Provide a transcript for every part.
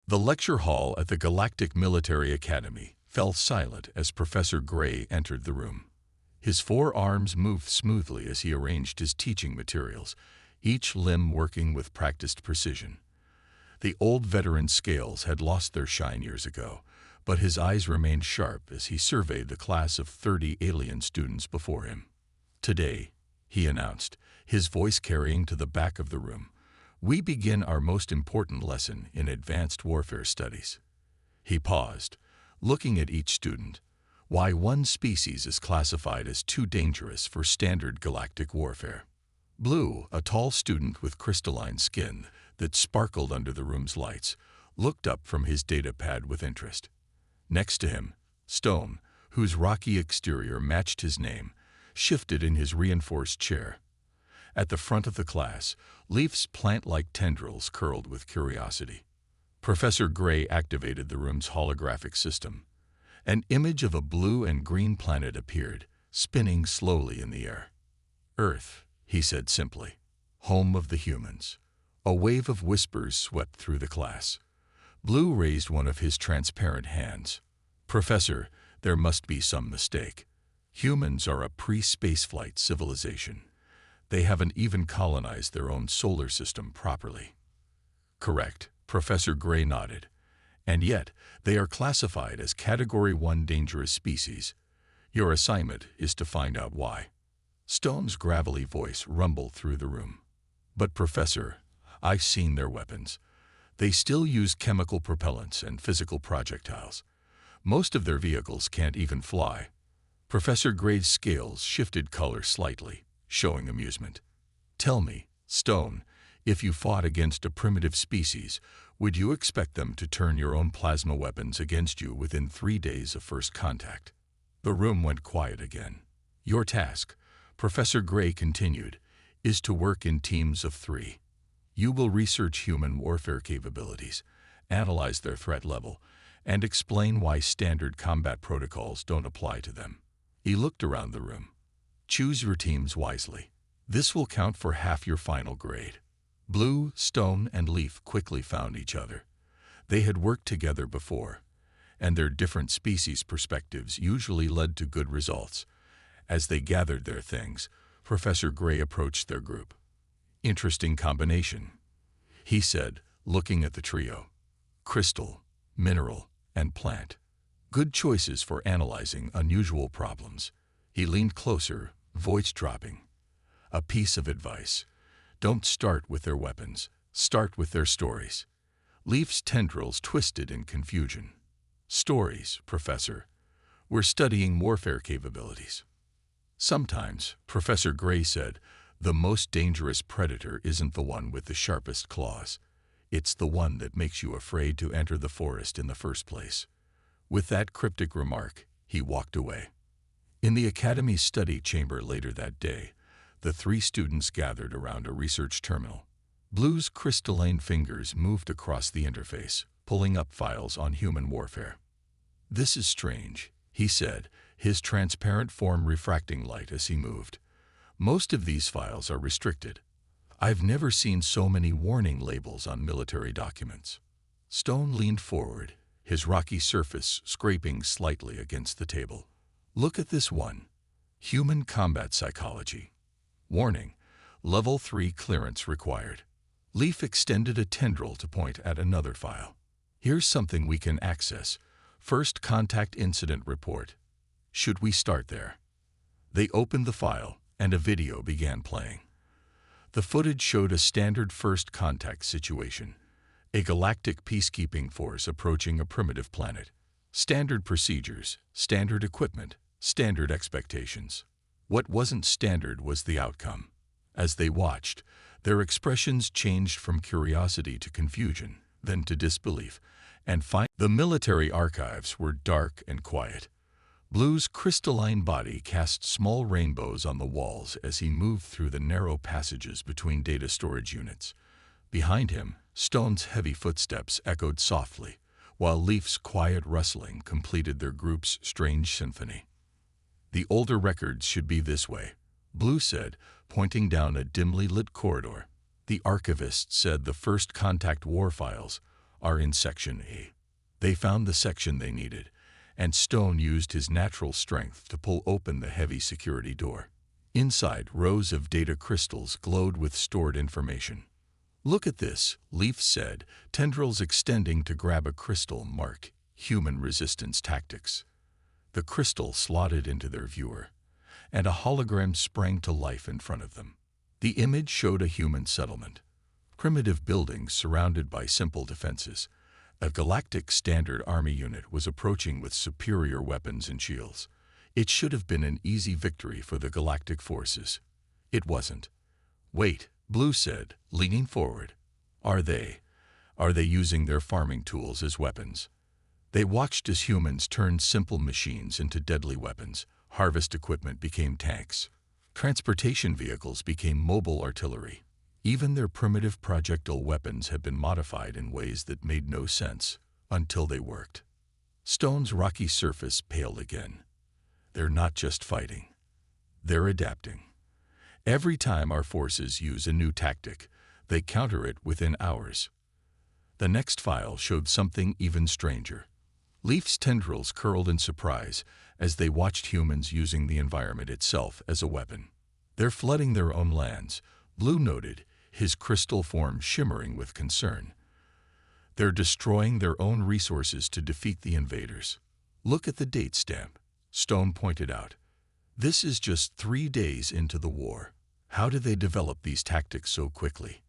The lecture hall at the Galactic Military Academy fell silent as Professor Gray entered the room. His four arms moved smoothly as he arranged his teaching materials, each limb working with practiced precision. The old veteran's scales had lost their shine years ago, but his eyes remained sharp as he surveyed the class of 30 alien students before him. "Today," he announced, his voice carrying to the back of the room, "we begin our most important lesson in advanced warfare studies." He paused, looking at each student. Why one species is classified as too dangerous for standard galactic warfare. Blue, a tall student with crystalline skin that sparkled under the room's lights, looked up from his data pad with interest. Next to him, Stone, whose rocky exterior matched his name, shifted in his reinforced chair. At the front of the class, Leaf's plant-like tendrils curled with curiosity. Professor Gray activated the room's holographic system. An image of a blue and green planet appeared, spinning slowly in the air. "Earth," he said simply, "home of the humans." A wave of whispers swept through the class. Blue raised one of his transparent hands. "Professor, there must be some mistake. Humans are a pre-spaceflight civilization. They haven't even colonized their own solar system properly." "Correct," Professor Gray nodded. "And yet, they are classified as Category 1 dangerous species. Your assignment is to find out why." Stone's gravelly voice rumbled through the room. "But Professor, I've seen their weapons. They still use chemical propellants and physical projectiles. Most of their vehicles can't even fly." Professor Gray's scales shifted color slightly, showing amusement. "Tell me, Stone, if you fought against a primitive species, would you expect them to turn your own plasma weapons against you within 3 days of first contact?" The room went quiet again. "Your task," Professor Gray continued, "is to work in teams of 3. You will research human warfare capabilities, analyze their threat level, and explain why standard combat protocols don't apply to them." He looked around the room. "Choose your teams wisely. This will count for half your final grade." Blue, Stone, and Leaf quickly found each other. They had worked together before, and their different species perspectives usually led to good results. As they gathered their things, Professor Gray approached their group. "Interesting combination," he said, looking at the trio. "Crystal, mineral, and plant. Good choices for analyzing unusual problems." He leaned closer, voice dropping. "A piece of advice. Don't start with their weapons. Start with their stories." Leaf's tendrils twisted in confusion. "Stories, Professor. We're studying warfare capabilities." "Sometimes," Professor Gray said, "the most dangerous predator isn't the one with the sharpest claws. It's the one that makes you afraid to enter the forest in the first place." With that cryptic remark, he walked away. In the Academy's study chamber later that day, the 3 students gathered around a research terminal. Blue's crystalline fingers moved across the interface, pulling up files on human warfare. "This is strange," he said, his transparent form refracting light as he moved. "Most of these files are restricted. I've never seen so many warning labels on military documents." Stone leaned forward, his rocky surface scraping slightly against the table. "Look at this one. Human combat psychology. Warning, level 3 clearance required." Leaf extended a tendril to point at another file. "Here's something we can access. First contact incident report. Should we start there?" They opened the file, and a video began playing. The footage showed a standard first contact situation. A galactic peacekeeping force approaching a primitive planet. Standard procedures, standard equipment, standard expectations. What wasn't standard was the outcome. As they watched, their expressions changed from curiosity to confusion, then to disbelief, and finally, the military archives were dark and quiet. Blue's crystalline body cast small rainbows on the walls as he moved through the narrow passages between data storage units. Behind him, Stone's heavy footsteps echoed softly, while Leaf's quiet rustling completed their group's strange symphony. "The older records should be this way," Blue said, pointing down a dimly lit corridor. "The archivist said the first contact war files are in Section A. They found the section they needed, and Stone used his natural strength to pull open the heavy security door. Inside, rows of data crystals glowed with stored information. "Look at this," Leaf said, tendrils extending to grab a crystal marked Human Resistance Tactics. The crystal slotted into their viewer, and a hologram sprang to life in front of them. The image showed a human settlement. Primitive buildings surrounded by simple defenses. A Galactic Standard Army unit was approaching with superior weapons and shields. It should have been an easy victory for the Galactic forces. It wasn't. "Wait," Blue said, leaning forward. Are they using their farming tools as weapons?" They watched as humans turned simple machines into deadly weapons. Harvest equipment became tanks. Transportation vehicles became mobile artillery. Even their primitive projectile weapons had been modified in ways that made no sense, until they worked. Stone's rocky surface paled again. They're not just fighting. They're adapting. Every time our forces use a new tactic, they counter it within hours. The next file showed something even stranger. Leaf's tendrils curled in surprise as they watched humans using the environment itself as a weapon. "They're flooding their own lands," Blue noted, his crystal form shimmering with concern. "They're destroying their own resources to defeat the invaders." "Look at the date stamp," Stone pointed out. "This is just 3 days into the war. How did they develop these tactics so quickly?"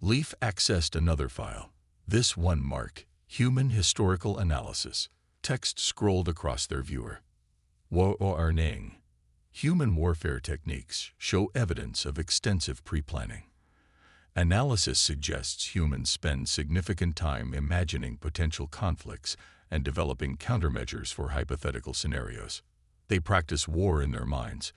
Leaf accessed another file. This one marked Human Historical Analysis. Text scrolled across their viewer. Warning. Human warfare techniques show evidence of extensive pre-planning. Analysis suggests humans spend significant time imagining potential conflicts and developing countermeasures for hypothetical scenarios. They practice war in their minds,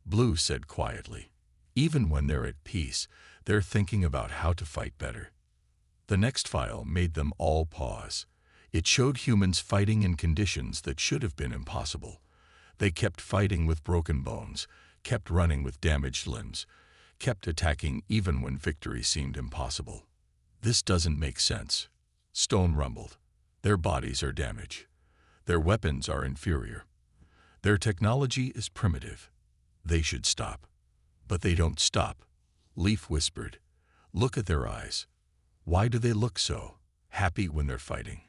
Blue said quietly. Even when they're at peace, they're thinking about how to fight better. The next file made them all pause. It showed humans fighting in conditions that should have been impossible. They kept fighting with broken bones, kept running with damaged limbs, kept attacking even when victory seemed impossible. "This doesn't make sense," Stone rumbled. "Their bodies are damaged. Their weapons are inferior. Their technology is primitive. They should stop." "But they don't stop," Leaf whispered. "Look at their eyes. Why do they look so happy when they're fighting?"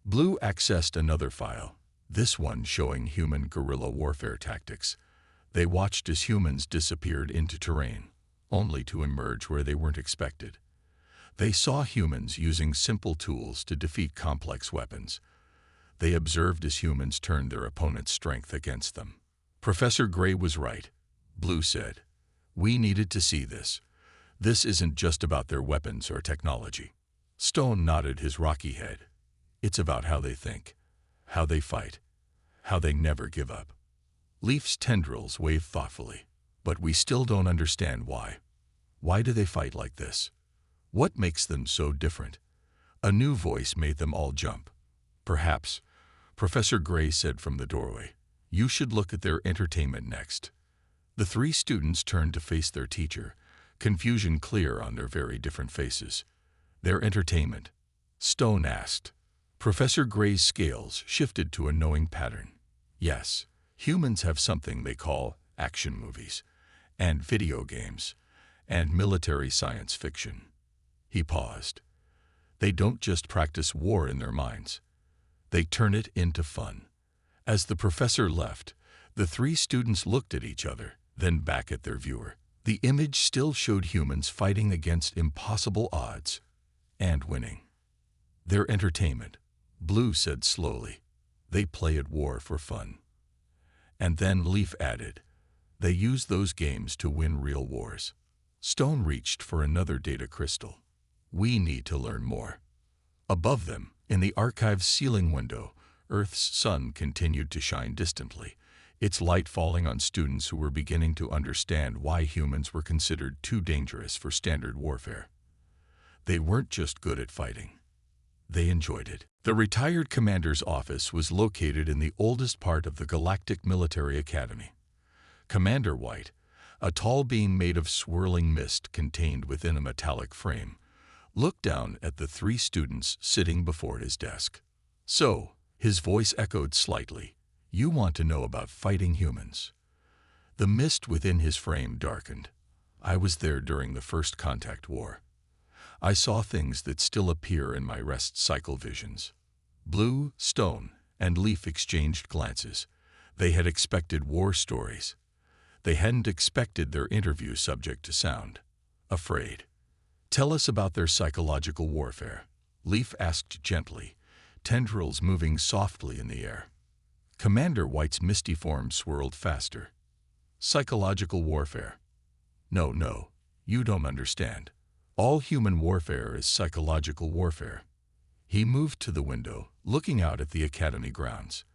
Blue accessed another file, this one showing human guerrilla warfare tactics. They watched as humans disappeared into terrain, only to emerge where they weren't expected. They saw humans using simple tools to defeat complex weapons. They observed as humans turned their opponent's strength against them. "Professor Gray was right," Blue said. "We needed to see this. This isn't just about their weapons or technology." Stone nodded his rocky head. "It's about how they think, how they fight, how they never give up." Leaf's tendrils waved thoughtfully. "But we still don't understand why. Why do they fight like this? What makes them so different?" A new voice made them all jump. "Perhaps," Professor Gray said from the doorway, "you should look at their entertainment next." The 3 students turned to face their teacher, confusion clear on their very different faces. "Their entertainment?" Stone asked. Professor Gray's scales shifted to a knowing pattern. "Yes, humans have something they call action movies, and video games, and military science fiction." He paused. "They don't just practice war in their minds. They turn it into fun." As the professor left, the 3 students looked at each other, then back at their viewer. The image still showed humans fighting against impossible odds and winning. "Their entertainment," Blue said slowly. "They play at war for fun." And then Leaf added, "They use those games to win real wars." Stone reached for another data crystal. "We need to learn more." Above them, in the archive's ceiling window, Earth's sun continued to shine distantly, its light falling on students who were beginning to understand why humans were considered too dangerous for standard warfare. They weren't just good at fighting. They enjoyed it. The retired commander's office was located in the oldest part of the Galactic Military Academy. Commander White, a tall being made of swirling mist contained within a metallic frame, looked down at the 3 students sitting before his desk. "So," his voice echoed slightly, "you want to know about fighting humans." The mist within his frame darkened. I was there during the first contact war. I saw things that still appear in my rest cycle visions. Blue, Stone, and Leaf exchanged glances. They had expected war stories. They hadn't expected their interview subject to sound afraid. "Tell us about their psychological warfare," Leaf asked gently, tendrils moving softly in the air. Commander White's misty form swirled faster. "Psychological warfare? No, you don't understand. All human warfare is psychological warfare." He moved to the window, looking out at the academy grounds.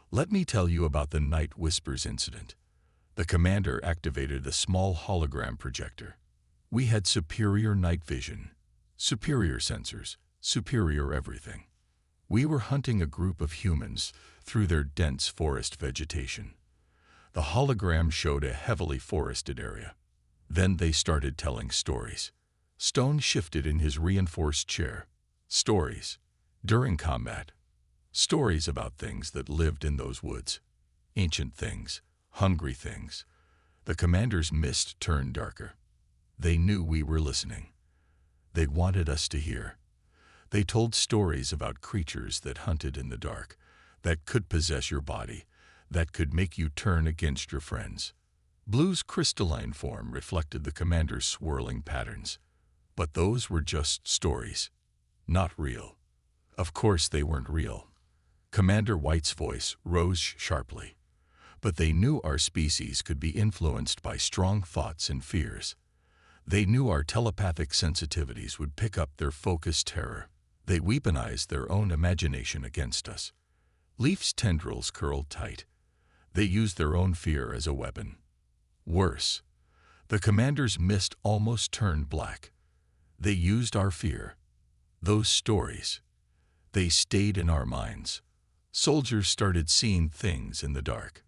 "Let me tell you about the Night Whispers incident." The commander activated a small hologram projector. "We had superior night vision, superior sensors, superior everything. We were hunting a group of humans through their dense forest vegetation. The hologram showed a heavily forested area. Then they started telling stories." Stone shifted in his reinforced chair. "Stories. During combat. Stories about things that lived in those woods. Ancient things, hungry things." The commander's mist turned darker. They knew we were listening. They wanted us to hear. They told stories about creatures that hunted in the dark, that could possess your body, that could make you turn against your friends. Blue's crystalline form reflected the commander's swirling patterns. But those were just stories, not real. Of course they weren't real. Commander White's voice rose sharply. But they knew our species could be influenced by strong thoughts and fears. They knew our telepathic sensitivities would pick up their focused terror. They weaponized their own imagination against us. Leaf's tendrils curled tight. They used their own fear as a weapon. Worse, the commander's mist almost turned black. They used our fear. Those stories. They stayed in our minds. Soldiers started seeing things in the dark,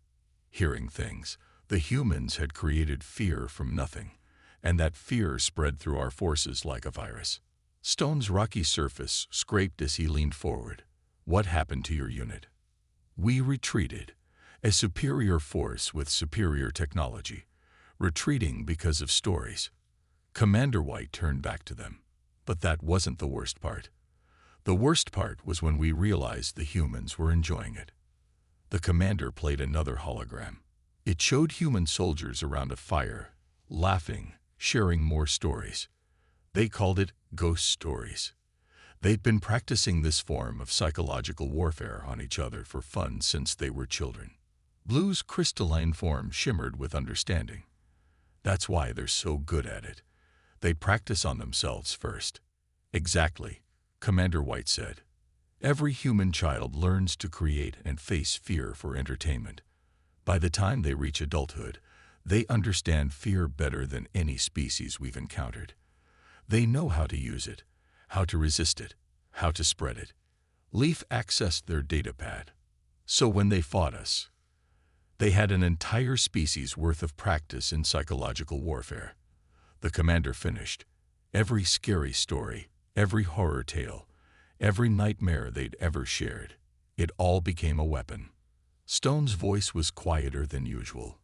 hearing things. The humans had created fear from nothing, and that fear spread through our forces like a virus. Stone's rocky surface scraped as he leaned forward. "What happened to your unit?" "We retreated, a superior force with superior technology, retreating because of stories." Commander White turned back to them. "But that wasn't the worst part. The worst part was when we realized the humans were enjoying it." The commander played another hologram. It showed human soldiers around a fire, laughing, sharing more stories. They called it ghost stories. They'd been practicing this form of psychological warfare on each other for fun since they were children. Blue's crystalline form shimmered with understanding. "That's why they're so good at it. They practice on themselves first." "Exactly," Commander White said. "Every human child learns to create and face fear for entertainment. By the time they reach adulthood, they understand fear better than any species we've encountered. They know how to use it, how to resist it, how to spread it." Leaf accessed their datapad. "So when they fought us, they had an entire species worth of practice in psychological warfare." The commander finished. "Every scary story, every horror tale, every nightmare they'd ever shared, it all became a weapon." Stone's voice was quieter than usual.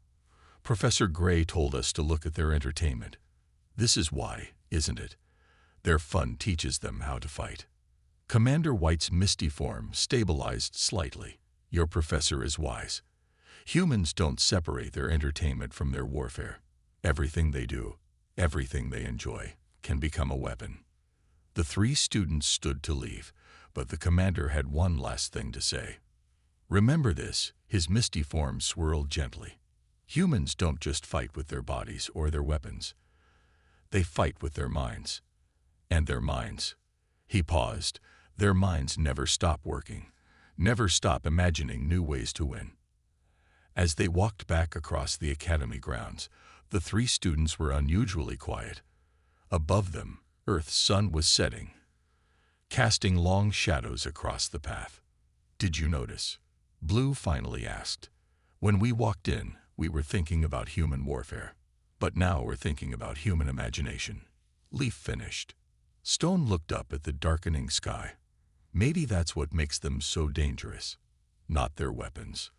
"Professor Gray told us to look at their entertainment. This is why, isn't it? Their fun teaches them how to fight." Commander White's misty form stabilized slightly. "Your professor is wise. Humans don't separate their entertainment from their warfare. Everything they do, everything they enjoy, can become a weapon." The 3 students stood to leave, but the commander had one last thing to say. "Remember this," his misty form swirled gently. "Humans don't just fight with their bodies or their weapons. They fight with their minds. And their minds." He paused. "Their minds never stop working, never stop imagining new ways to win." As they walked back across the academy grounds, the 3 students were unusually quiet. Above them, Earth's sun was setting, casting long shadows across the path. "Did you notice?" Blue finally asked. "When we walked in, we were thinking about human warfare. But now we're thinking about human imagination." Leaf finished. Stone looked up at the darkening sky. Maybe that's what makes them so dangerous. Not their weapons,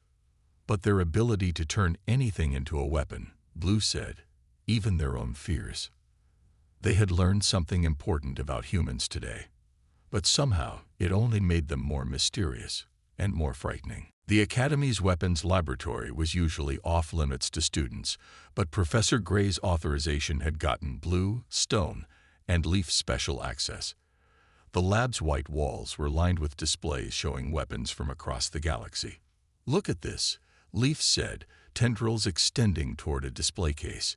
but their ability to turn anything into a weapon, Blue said, even their own fears. They had learned something important about humans today, but somehow it only made them more mysterious and more frightening. The Academy's weapons laboratory was usually off-limits to students, but Professor Gray's authorization had gotten Blue, Stone, and Leaf special access. The lab's white walls were lined with displays showing weapons from across the galaxy. "Look at this," Leaf said, tendrils extending toward a display case.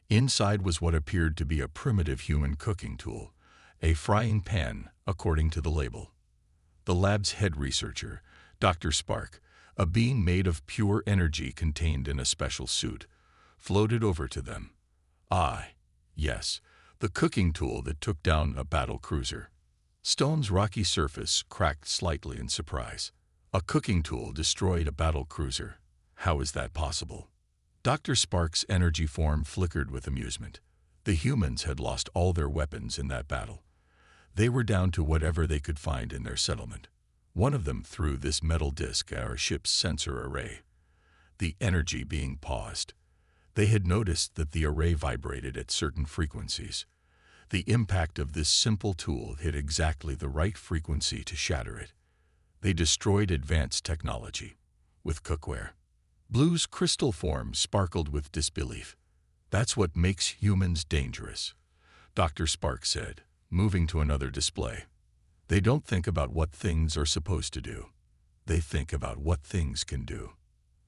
Inside was what appeared to be a primitive human cooking tool, a frying pan, according to the label. The lab's head researcher, Dr. Spark, a being made of pure energy contained in a special suit, floated over to them. Ah, yes, the cooking tool that took down a battle cruiser. Stone's rocky surface cracked slightly in surprise. A cooking tool destroyed a battle cruiser. How is that possible? Dr. Spark's energy form flickered with amusement. The humans had lost all their weapons in that battle. They were down to whatever they could find in their settlement. One of them threw this metal disc at our ship's sensor array. The energy being paused. They had noticed that the array vibrated at certain frequencies. The impact of this simple tool hit exactly the right frequency to shatter it. They destroyed advanced technology with cookware. Blue's crystal form sparkled with disbelief. "That's what makes humans dangerous," Dr. Spark said, moving to another display. "They don't think about what things are supposed to do. They think about what things can do."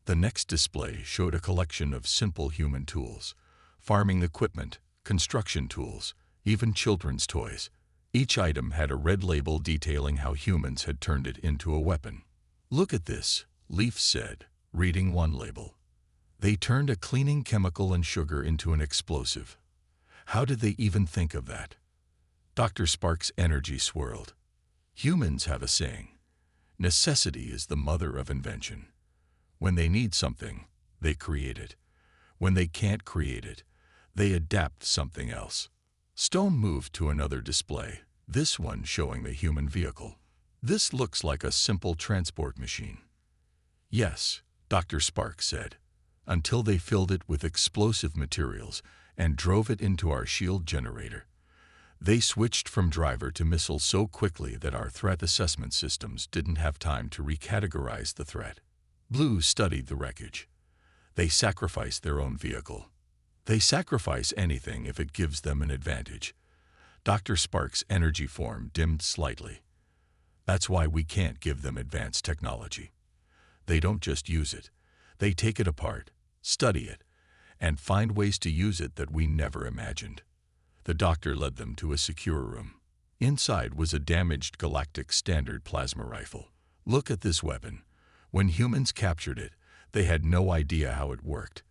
The next display showed a collection of simple human tools, farming equipment, construction tools, even children's toys. Each item had a red label detailing how humans had turned it into a weapon. "Look at this," Leaf said, reading one label. "They turned a cleaning chemical and sugar into an explosive. How did they even think of that?" Dr. Spark's energy swirled. Humans have a saying, "Necessity is the mother of invention." When they need something, they create it. When they can't create it, they adapt something else. Stone moved to another display, this one showing the human vehicle. "This looks like a simple transport machine." "Yes," Dr. Spark said, "until they filled it with explosive materials and drove it into our shield generator. They switched from driver to missile so quickly that our threat assessment systems didn't have time to recategorize the threat." Blue studied the wreckage. They sacrificed their own vehicle. They sacrifice anything if it gives them an advantage. Dr. Spark's energy form dimmed slightly. "That's why we can't give them advanced technology. They don't just use it. They take it apart, study it, and find ways to use it that we never imagined." The doctor led them to a secure room. Inside was a damaged Galactic standard plasma rifle. "Look at this weapon. When humans captured it, they had no idea how it worked.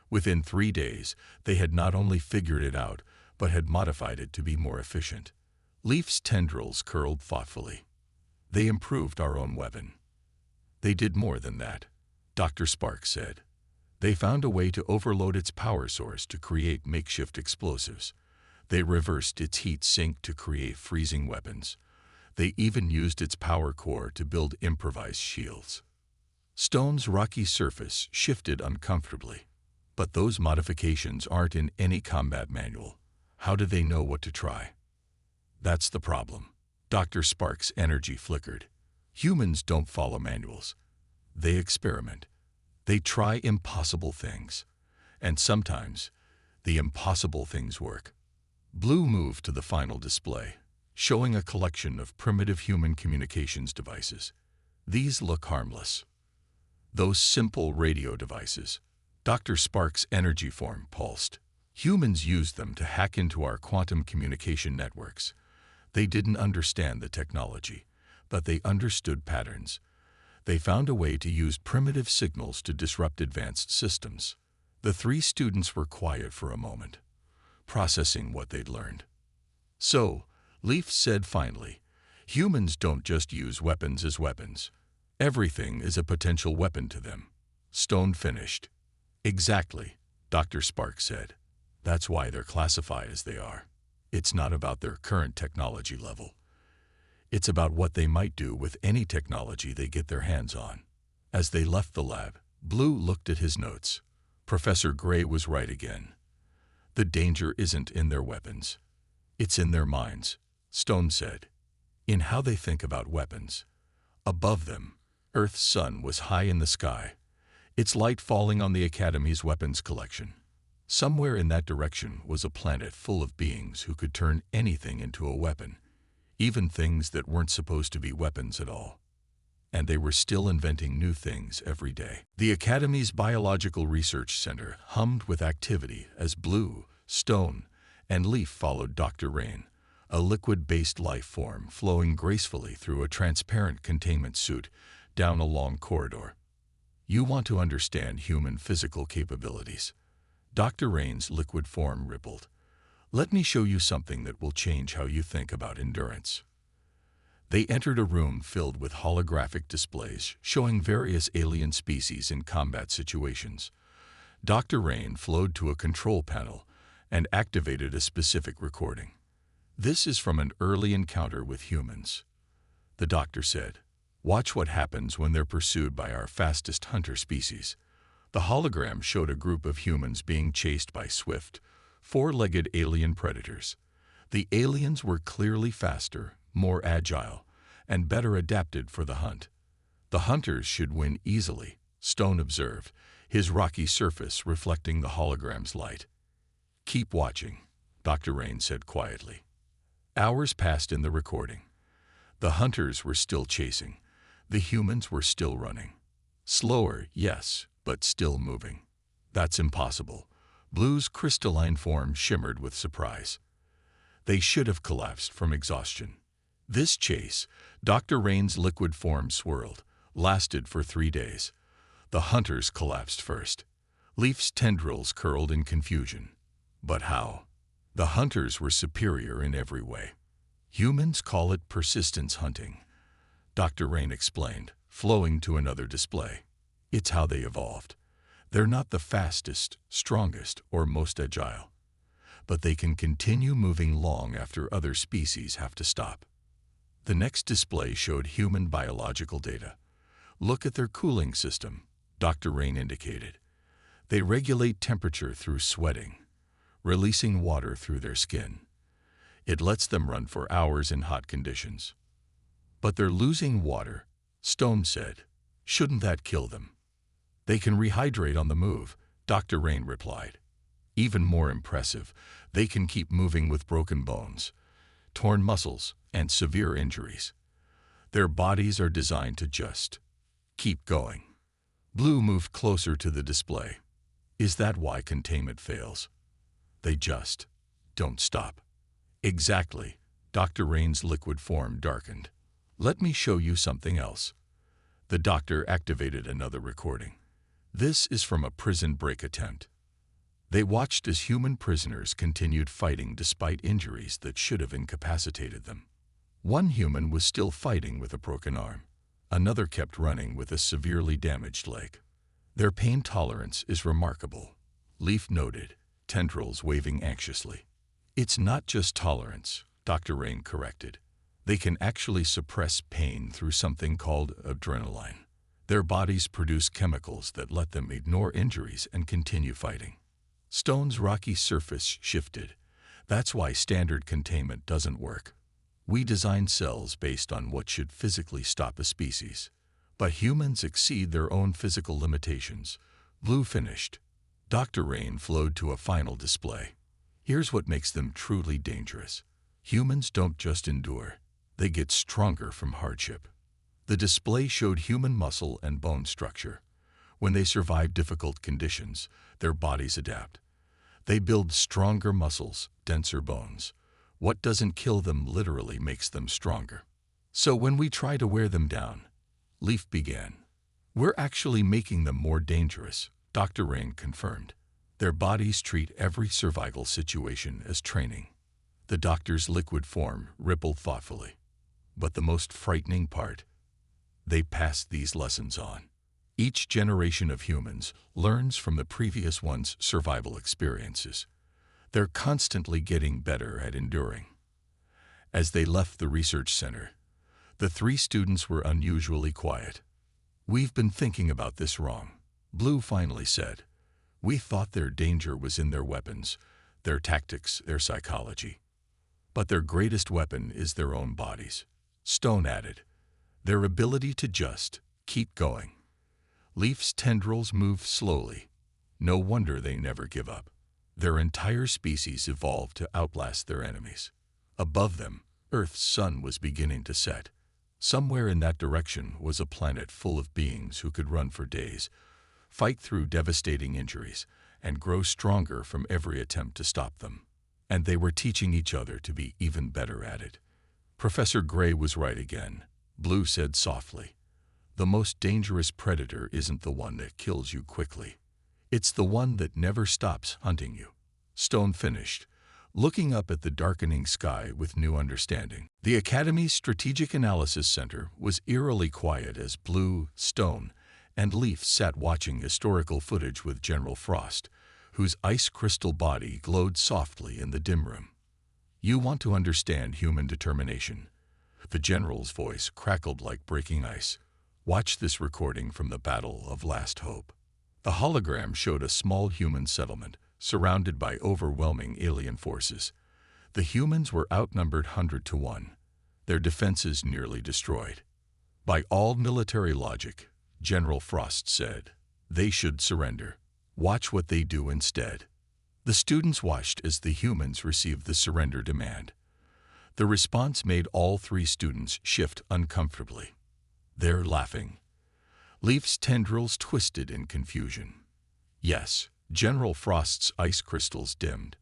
Within 3 days, they had not only figured it out, but had modified it to be more efficient." Leaf's tendrils curled thoughtfully. "They improved our own weapon." "They did more than that," Dr. Spark said. "They found a way to overload its power source to create makeshift explosives. They reversed its heat sink to create freezing weapons. They even used its power core to build improvised shields." Stone's rocky surface shifted uncomfortably. "But those modifications aren't in any combat manual. How do they know what to try?" "That's the problem." Dr. Spark's energy flickered. "Humans don't follow manuals. They experiment. They try impossible things. And sometimes, the impossible things work." Blue moved to the final display, showing a collection of primitive human communications devices. "These look harmless." "Those simple radio devices." Dr. Spark's energy form pulsed. "Humans used them to hack into our quantum communication networks. They didn't understand the technology, but they understood patterns. They found a way to use primitive signals to disrupt advanced systems." The 3 students were quiet for a moment, processing what they'd learned. "So," Leaf said finally, "humans don't just use weapons as weapons. Everything is a potential weapon to them." Stone finished. "Exactly," Dr. Spark said. "That's why they're classified as they are." It's not about their current technology level. It's about what they might do with any technology they get their hands on. As they left the lab, Blue looked at his notes. Professor Gray was right again. The danger isn't in their weapons. It's in their minds, Stone said. In how they think about weapons. Above them, Earth's sun was high in the sky, its light falling on the Academy's weapons collection. Somewhere in that direction was a planet full of beings who could turn anything into a weapon, even things that weren't supposed to be weapons at all. And they were still inventing new things every day. The Academy's Biological Research Center hummed with activity as Blue, Stone, and Leaf followed Dr. Rain, a liquid-based life form flowing gracefully through a transparent containment suit down a long corridor. You want to understand human physical capabilities. Dr. Rain's liquid form rippled. Let me show you something that will change how you think about endurance. They entered a room filled with holographic displays showing various alien species in combat situations. Dr. Rain flowed to a control panel and activated a specific recording. This is from an early encounter with humans. The doctor said, "Watch what happens when they're pursued by our fastest hunter species." The hologram showed a group of humans being chased by swift, four-legged alien predators. The aliens were clearly faster, more agile, and better adapted for the hunt. The hunters should win easily, Stone observed, his rocky surface reflecting the hologram's light. "Keep watching," Dr. Rain said quietly. Hours passed in the recording. The hunters were still chasing. The humans were still running. Slower, yes, but still moving. That's impossible. Blue's crystalline form shimmered with surprise. They should have collapsed from exhaustion. This chase, Dr. Rain's liquid form swirled, lasted for 3 days. The hunters collapsed first. Leaf's tendrils curled in confusion. But how? The hunters were superior in every way. Humans call it persistence hunting, Dr. Rain explained, flowing to another display. It's how they evolved. They're not the fastest, strongest, or most agile, but they can continue moving long after other species have to stop. The next display showed human biological data. Look at their cooling system, Dr. Rain indicated. They regulate temperature through sweating, releasing water through their skin. It lets them run for hours in hot conditions. But they're losing water, Stone said. Shouldn't that kill them? They can rehydrate on the move, Dr. Rain replied. Even more impressive, they can keep moving with broken bones, torn muscles, and severe injuries. Their bodies are designed to just keep going. Blue moved closer to the display. Is that why containment fails? They just don't stop. Exactly. Dr. Rain's liquid form darkened. Let me show you something else. The doctor activated another recording. This is from a prison break attempt. They watched as human prisoners continued fighting despite injuries that should have incapacitated them. One human was still fighting with a broken arm. Another kept running with a severely damaged leg. Their pain tolerance is remarkable, Leaf noted, tendrils waving anxiously. It's not just tolerance, Dr. Rain corrected. They can actually suppress pain through something called adrenaline. Their bodies produce chemicals that let them ignore injuries and continue fighting. Stone's rocky surface shifted. That's why standard containment doesn't work. We design cells based on what should physically stop a species. But humans exceed their own physical limitations. Blue finished. Dr. Rain flowed to a final display. Here's what makes them truly dangerous. Humans don't just endure. They get stronger from hardship. The display showed human muscle and bone structure. When they survive difficult conditions, their bodies adapt. They build stronger muscles, denser bones. What doesn't kill them literally makes them stronger. So when we try to wear them down, Leaf began. We're actually making them more dangerous, Dr. Rain confirmed. Their bodies treat every survival situation as training. The doctor's liquid form rippled thoughtfully. But the most frightening part, they pass these lessons on. Each generation of humans learns from the previous one's survival experiences. They're constantly getting better at enduring. As they left the research center, the three students were unusually quiet. "We've been thinking about this wrong," Blue finally said. "We thought their danger was in their weapons, their tactics, their psychology. But their greatest weapon is their own bodies," Stone added. "Their ability to just keep going." Leaf's tendrils move slowly. No wonder they never give up. Their entire species evolved to outlast their enemies. Above them, Earth's sun was beginning to set. Somewhere in that direction was a planet full of beings who could run for days, fight through devastating injuries, and grow stronger from every attempt to stop them. And they were teaching each other to be even better at it. "Professor Gray was right again," Blue said softly. "The most dangerous predator isn't the one that kills you quickly. It's the one that never stops hunting you." Stone finished, looking up at the darkening sky with new understanding. The Academy's Strategic Analysis Center was eerily quiet as Blue, Stone, and Leaf sat watching historical footage with General Frost, whose ice crystal body glowed softly in the dim room. "You want to understand human determination." The general's voice crackled like breaking ice. "Watch this recording from the Battle of Last Hope." The hologram showed a small human settlement, surrounded by overwhelming alien forces. The humans were outnumbered 100-1, their defenses nearly destroyed. "By all military logic," General Frost said, "they should surrender. Watch what they do instead." The students watched as the humans received the surrender demand. The response made all three students shift uncomfortably. "They're laughing." Leaf's tendrils twisted in confusion. "Yes." General Frost's ice crystals dimmed,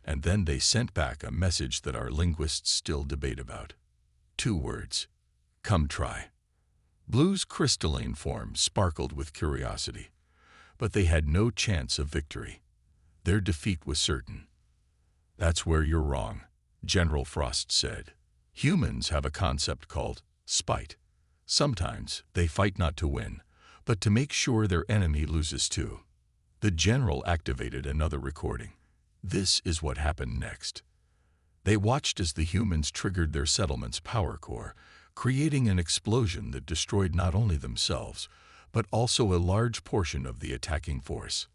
and then they sent back a message that our linguists still debate about. 2 words: "Come try." Blue's crystalline form sparkled with curiosity, but they had no chance of victory. Their defeat was certain. "That's where you're wrong," General Frost said. "Humans have a concept called spite. Sometimes they fight not to win, but to make sure their enemy loses too." The general activated another recording. This is what happened next. They watched as the humans triggered their settlement's power core, creating an explosion that destroyed not only themselves, but also a large portion of the attacking force.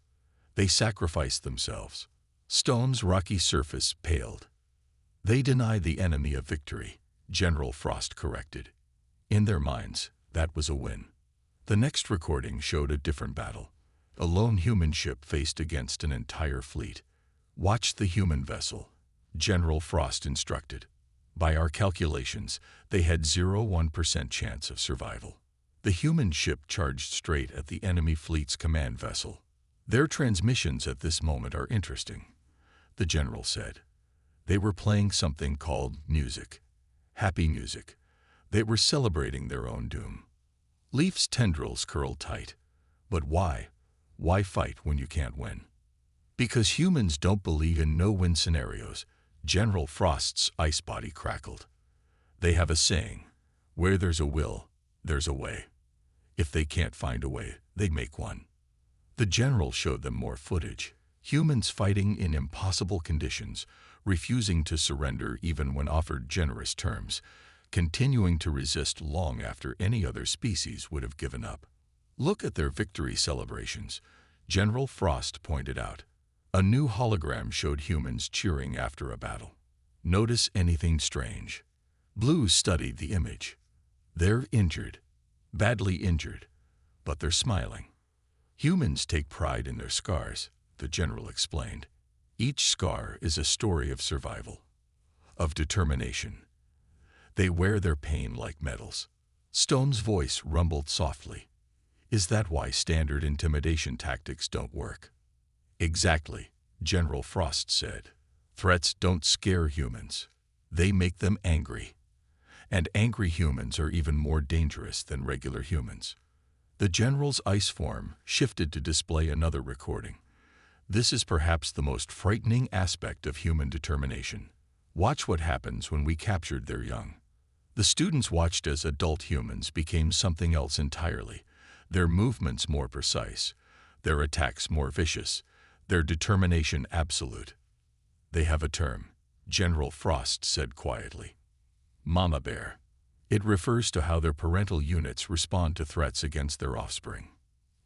They sacrificed themselves. Stone's rocky surface paled. "They deny the enemy a victory," General Frost corrected. In their minds, that was a win. The next recording showed a different battle. A lone human ship faced against an entire fleet. "Watch the human vessel," General Frost instructed. By our calculations, they had 0.1% chance of survival. The human ship charged straight at the enemy fleet's command vessel. "Their transmissions at this moment are interesting," the general said. They were playing something called music. Happy music. They were celebrating their own doom. Leaf's tendrils curled tight. "But why? Why fight when you can't win?" "Because humans don't believe in no-win scenarios," General Frost's ice body crackled. "They have a saying, where there's a will, there's a way. If they can't find a way, they make one." The general showed them more footage. Humans fighting in impossible conditions, refusing to surrender even when offered generous terms, continuing to resist long after any other species would have given up. "Look at their victory celebrations," General Frost pointed out. A new hologram showed humans cheering after a battle. "Notice anything strange?" Blue studied the image. "They're injured, badly injured, but they're smiling." "Humans take pride in their scars," the general explained. "Each scar is a story of survival, of determination. They wear their pain like medals." Stone's voice rumbled softly. "Is that why standard intimidation tactics don't work?" "Exactly," General Frost said. "Threats don't scare humans. They make them angry. And angry humans are even more dangerous than regular humans." The general's ice form shifted to display another recording. "This is perhaps the most frightening aspect of human determination. Watch what happens when we captured their young." The students watched as adult humans became something else entirely. Their movements more precise, their attacks more vicious, their determination absolute. They have a term, General Frost said quietly. Mama Bear. It refers to how their parental units respond to threats against their offspring.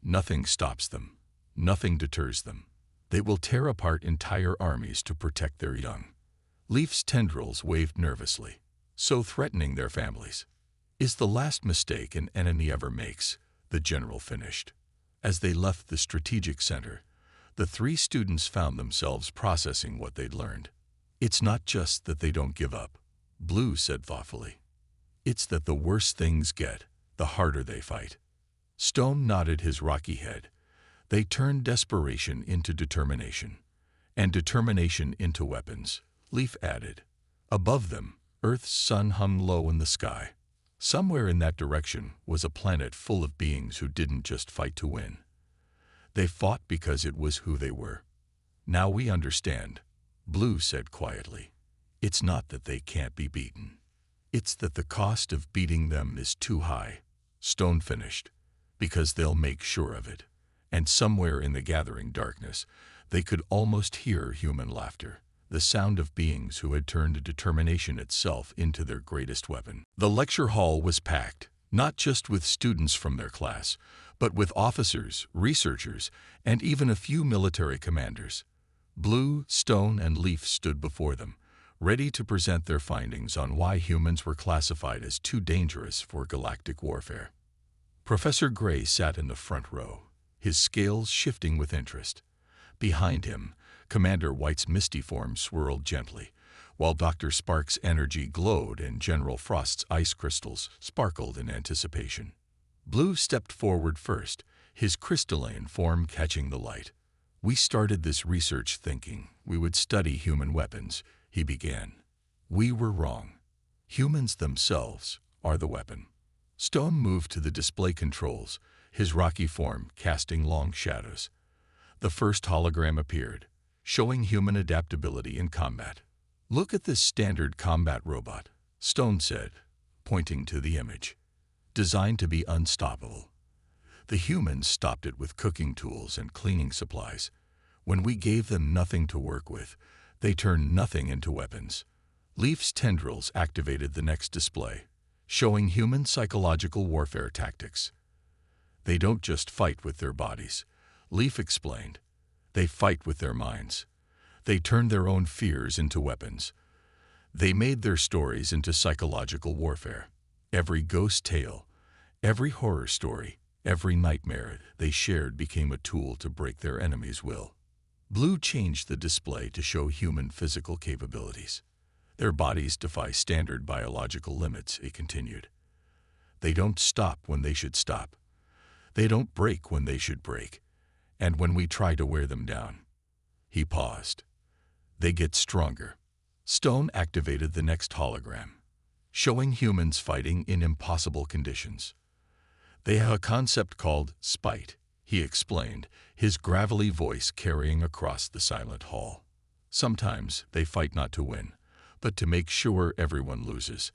Nothing stops them. Nothing deters them. They will tear apart entire armies to protect their young. Leaf's tendrils waved nervously, so threatening their families. Is the last mistake an enemy ever makes, the general finished. As they left the strategic center, the three students found themselves processing what they'd learned. It's not just that they don't give up, Blue said thoughtfully. It's that the worse things get, the harder they fight. Stone nodded his rocky head. They turned desperation into determination, and determination into weapons, Leaf added. Above them, Earth's sun hung low in the sky. Somewhere in that direction was a planet full of beings who didn't just fight to win. They fought because it was who they were. Now we understand, Blue said quietly. It's not that they can't be beaten. It's that the cost of beating them is too high, Stone finished, because they'll make sure of it. And somewhere in the gathering darkness, they could almost hear human laughter, the sound of beings who had turned determination itself into their greatest weapon. The lecture hall was packed, not just with students from their class, but with officers, researchers, and even a few military commanders. Blue, Stone, and Leaf stood before them, ready to present their findings on why humans were classified as too dangerous for galactic warfare. Professor Gray sat in the front row, his scales shifting with interest. Behind him, Commander White's misty form swirled gently, while Dr. Sparks' energy glowed and General Frost's ice crystals sparkled in anticipation. Blue stepped forward first, his crystalline form catching the light. We started this research thinking we would study human weapons, he began. We were wrong. Humans themselves are the weapon. Stone moved to the display controls, his rocky form casting long shadows. The first hologram appeared, showing human adaptability in combat. Look at this standard combat robot, Stone said, pointing to the image. Designed to be unstoppable. The humans stopped it with cooking tools and cleaning supplies. When we gave them nothing to work with, they turned nothing into weapons. Leaf's tendrils activated the next display, showing human psychological warfare tactics. They don't just fight with their bodies, Leaf explained. They fight with their minds. They turn their own fears into weapons. They made their stories into psychological warfare. Every ghost tale, every horror story, every nightmare they shared became a tool to break their enemy's will. Blue changed the display to show human physical capabilities. Their bodies defy standard biological limits, it continued. They don't stop when they should stop. They don't break when they should break. And when we try to wear them down. He paused. They get stronger. Stone activated the next hologram, showing humans fighting in impossible conditions. They have a concept called spite, he explained, his gravelly voice carrying across the silent hall. Sometimes they fight not to win, but to make sure everyone loses.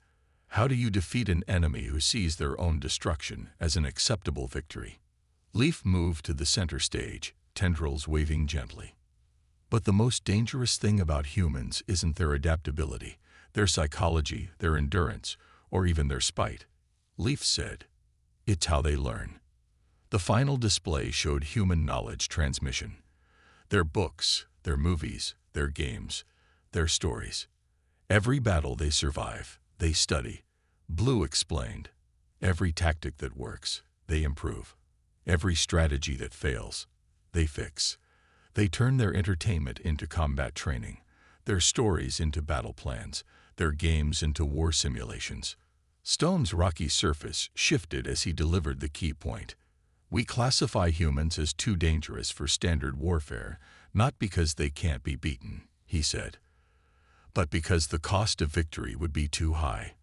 How do you defeat an enemy who sees their own destruction as an acceptable victory? Leaf moved to the center stage, tendrils waving gently. But the most dangerous thing about humans isn't their adaptability, their psychology, their endurance, or even their spite, Leaf said. It's how they learn. The final display showed human knowledge transmission. Their books, their movies, their games, their stories. Every battle they survive, they study. Blue explained. Every tactic that works, they improve. Every strategy that fails, they fix. They turn their entertainment into combat training, their stories into battle plans, their games into war simulations. Stone's rocky surface shifted as he delivered the key point. We classify humans as too dangerous for standard warfare, not because they can't be beaten, he said, but because the cost of victory would be too high.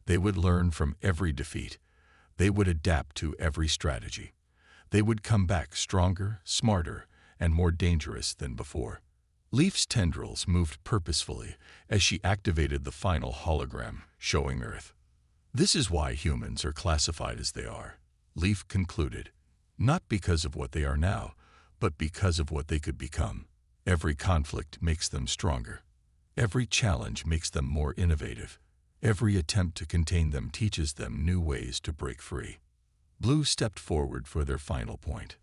They would learn from every defeat. They would adapt to every strategy. They would come back stronger, smarter, and more dangerous than before. Leaf's tendrils moved purposefully as she activated the final hologram, showing Earth. This is why humans are classified as they are, Leaf concluded. Not because of what they are now, but because of what they could become. Every conflict makes them stronger. Every challenge makes them more innovative. Every attempt to contain them teaches them new ways to break free. Blue stepped forward for their final point.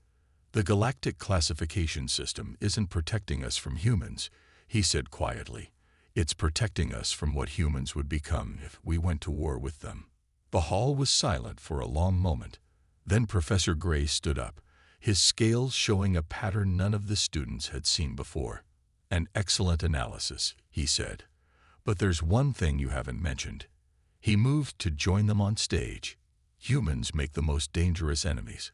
The galactic classification system isn't protecting us from humans, he said quietly. It's protecting us from what humans would become if we went to war with them. The hall was silent for a long moment. Then Professor Gray stood up, his scales showing a pattern none of the students had seen before. An excellent analysis, he said. But there's one thing you haven't mentioned. He moved to join them on stage. Humans make the most dangerous enemies,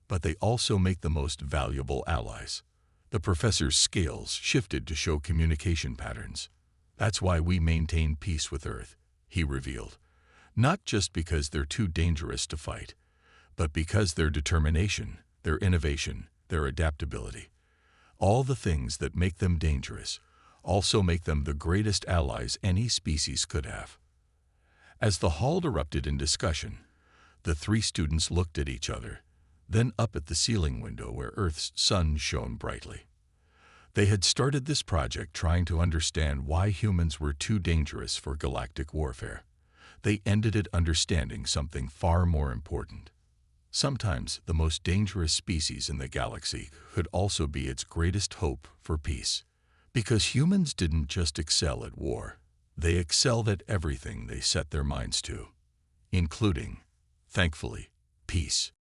but they also make the most valuable allies. The professor's scales shifted to show communication patterns. That's why we maintain peace with Earth, he revealed. Not just because they're too dangerous to fight, but because their determination, their innovation, their adaptability, all the things that make them dangerous, also make them the greatest allies any species could have. As the hall erupted in discussion, the three students looked at each other, then up at the ceiling window where Earth's sun shone brightly. They had started this project trying to understand why humans were too dangerous for galactic warfare. They ended it understanding something far more important. Sometimes the most dangerous species in the galaxy could also be its greatest hope for peace. Because humans didn't just excel at war, they excelled at everything they set their minds to, including, thankfully, peace.